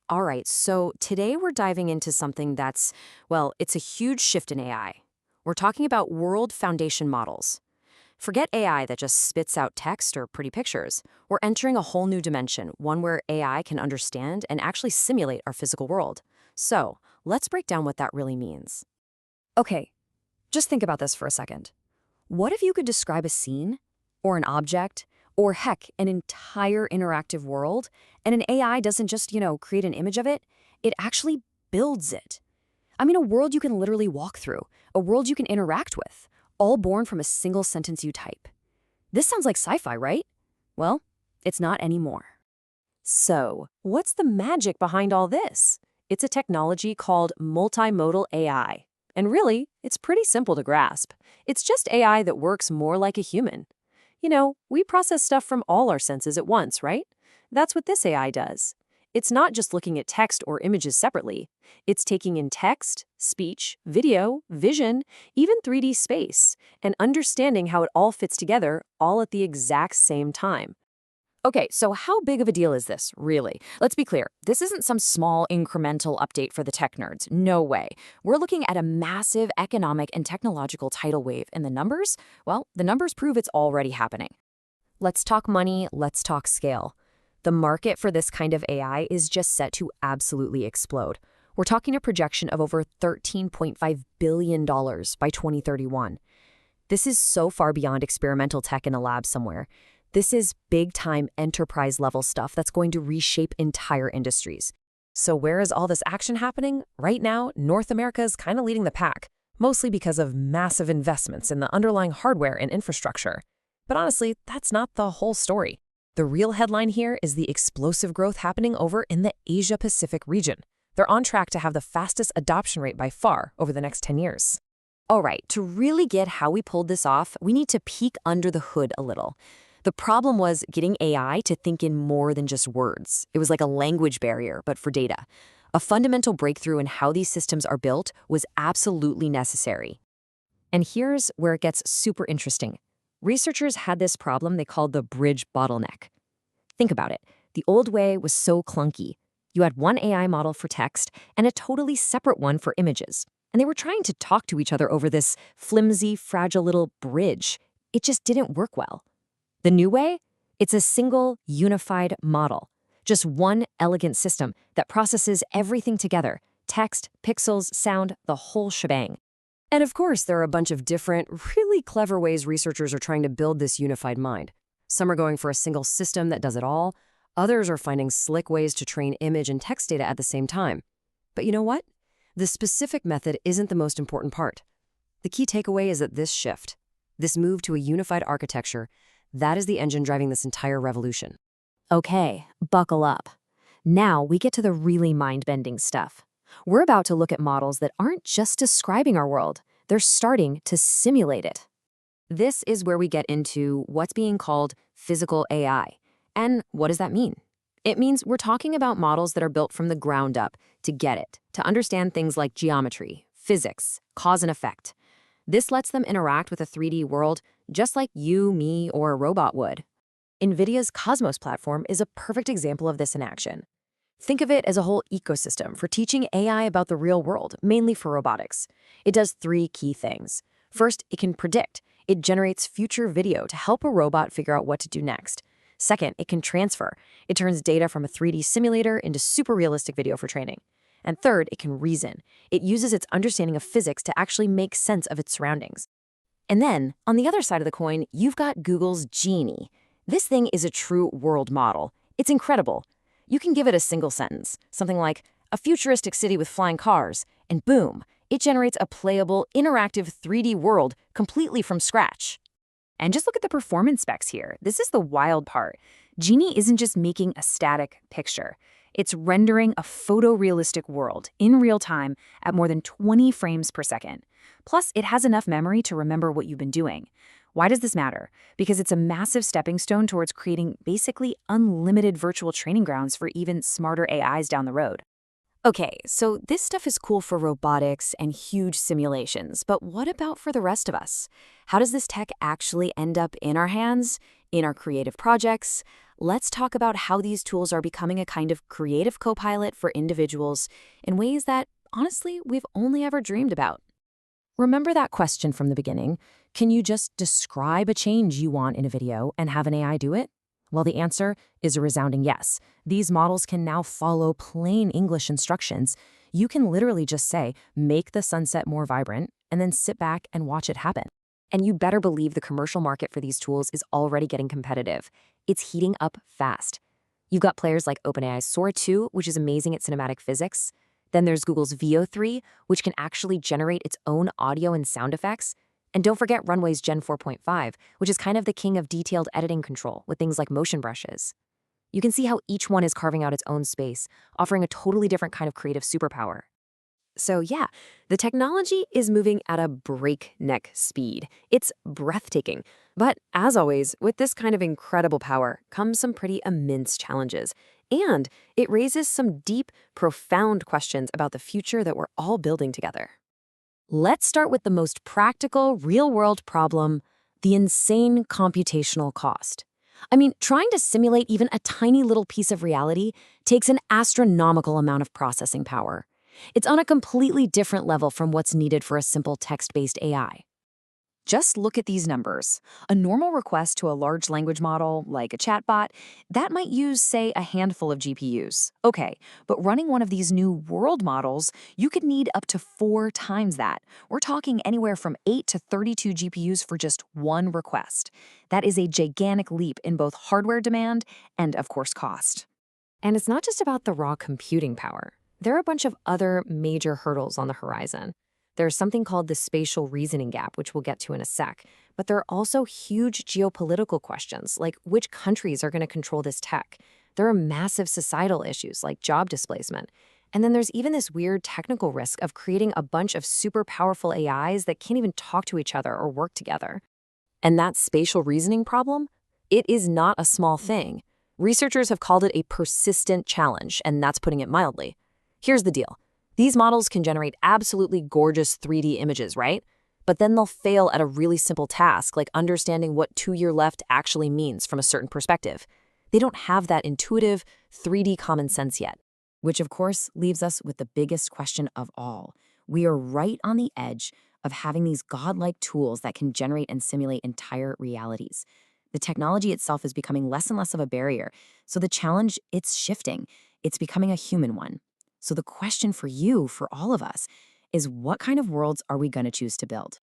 All right, so today we're diving into something that's, well, it's a huge shift in AI. We're talking about world foundation models. Forget AI that just spits out text or pretty pictures. We're entering a whole new dimension, one where AI can understand and actually simulate our physical world. So, let's break down what that really means. Okay, just think about this for a second. What if you could describe a scene, or an object, or heck, an entire interactive world, and an AI doesn't just, create an image of it, it actually builds it. I mean, a world you can literally walk through, a world you can interact with, all born from a single sentence you type. This sounds like sci-fi, right? Well, it's not anymore. So, what's the magic behind all this? It's a technology called multimodal AI. And really, it's pretty simple to grasp. It's just AI that works more like a human. We process stuff from all our senses at once, right? That's what this AI does. It's not just looking at text or images separately. It's taking in text, speech, video, vision, even 3D space, and understanding how it all fits together, all at the exact same time. Okay, so how big of a deal is this, really? Let's be clear, this isn't some small incremental update for the tech nerds. No way. We're looking at a massive economic and technological tidal wave, and the numbers? Well, the numbers prove it's already happening. Let's talk money, let's talk scale. The market for this kind of AI is just set to absolutely explode. We're talking a projection of over $13.5 billion by 2031. This is so far beyond experimental tech in a lab somewhere. This is big-time enterprise-level stuff that's going to reshape entire industries. So where is all this action happening? Right now, North America is kind of leading the pack, mostly because of massive investments in the underlying hardware and infrastructure. But honestly, that's not the whole story. The real headline here is the explosive growth happening over in the Asia-Pacific region. They're on track to have the fastest adoption rate by far over the next 10 years. All right, to really get how we pulled this off, we need to peek under the hood a little. The problem was getting AI to think in more than just words. It was like a language barrier, but for data. A fundamental breakthrough in how these systems are built was absolutely necessary. And here's where it gets super interesting. Researchers had this problem they called the bridge bottleneck. Think about it. The old way was so clunky. You had one AI model for text and a totally separate one for images. And they were trying to talk to each other over this flimsy, fragile little bridge. It just didn't work well. The new way? It's a single, unified model. Just one elegant system that processes everything together. Text, pixels, sound, the whole shebang. And of course, there are a bunch of different, really clever ways researchers are trying to build this unified mind. Some are going for a single system that does it all. Others are finding slick ways to train image and text data at the same time. But you know what? The specific method isn't the most important part. The key takeaway is that this shift, this move to a unified architecture, that is the engine driving this entire revolution. Okay, buckle up. Now we get to the really mind-bending stuff. We're about to look at models that aren't just describing our world, they're starting to simulate it. This is where we get into what's being called physical AI. And what does that mean? It means we're talking about models that are built from the ground up to get it, to understand things like geometry, physics, cause and effect. This lets them interact with a 3D world just like you, me, or a robot would. NVIDIA's Cosmos platform is a perfect example of this in action. Think of it as a whole ecosystem for teaching AI about the real world, mainly for robotics. It does 3 key things. First, it can predict. It generates future video to help a robot figure out what to do next. Second, it can transfer. It turns data from a 3D simulator into super realistic video for training. And third, it can reason. It uses its understanding of physics to actually make sense of its surroundings. And then, on the other side of the coin, you've got Google's Genie. This thing is a true world model. It's incredible. You can give it a single sentence, something like, a futuristic city with flying cars, and boom, it generates a playable, interactive 3D world completely from scratch. And just look at the performance specs here. This is the wild part. Genie isn't just making a static picture. It's rendering a photorealistic world in real time at more than 20 frames per second. Plus, it has enough memory to remember what you've been doing. Why does this matter? Because it's a massive stepping stone towards creating basically unlimited virtual training grounds for even smarter AIs down the road. Okay, so this stuff is cool for robotics and huge simulations, but what about for the rest of us? How does this tech actually end up in our hands, in our creative projects? let's talk about how these tools are becoming a kind of creative co-pilot for individuals in ways that, honestly, we've only ever dreamed about. Remember that question from the beginning? Can you just describe a change you want in a video and have an AI do it? Well, the answer is a resounding yes. These models can now follow plain English instructions. You can literally just say, make the sunset more vibrant, and then sit back and watch it happen. And you better believe the commercial market for these tools is already getting competitive. It's heating up fast. You've got players like OpenAI's Sora 2, which is amazing at cinematic physics. Then there's Google's Veo 3, which can actually generate its own audio and sound effects. And don't forget Runway's Gen 4.5, which is kind of the king of detailed editing control with things like motion brushes. You can see how each one is carving out its own space, offering a totally different kind of creative superpower. So yeah, the technology is moving at a breakneck speed. It's breathtaking. But as always, with this kind of incredible power comes some pretty immense challenges. And it raises some deep, profound questions about the future that we're all building together. Let's start with the most practical, real-world problem, the insane computational cost. I mean, trying to simulate even a tiny little piece of reality takes an astronomical amount of processing power. It's on a completely different level from what's needed for a simple text-based AI. Just look at these numbers. A normal request to a large language model, like a chatbot, that might use, say, a handful of GPUs. Okay, but running one of these new world models, you could need up to 4 times that. We're talking anywhere from 8 to 32 GPUs for just one request. That is a gigantic leap in both hardware demand and, of course, cost. And it's not just about the raw computing power. There are a bunch of other major hurdles on the horizon. There's something called the spatial reasoning gap, which we'll get to in a sec. But there are also huge geopolitical questions, like which countries are going to control this tech. There are massive societal issues, like job displacement. And then there's even this weird technical risk of creating a bunch of super powerful AIs that can't even talk to each other or work together. And that spatial reasoning problem? It is not a small thing. Researchers have called it a persistent challenge, and that's putting it mildly. Here's the deal. These models can generate absolutely gorgeous 3D images, right? But then they'll fail at a really simple task, like understanding what 2-year left actually means from a certain perspective. They don't have that intuitive 3D common sense yet. Which, of course, leaves us with the biggest question of all. We are right on the edge of having these godlike tools that can generate and simulate entire realities. The technology itself is becoming less and less of a barrier, so the challenge, it's shifting. It's becoming a human one. So the question for you, for all of us, is what kind of worlds are we going to choose to build?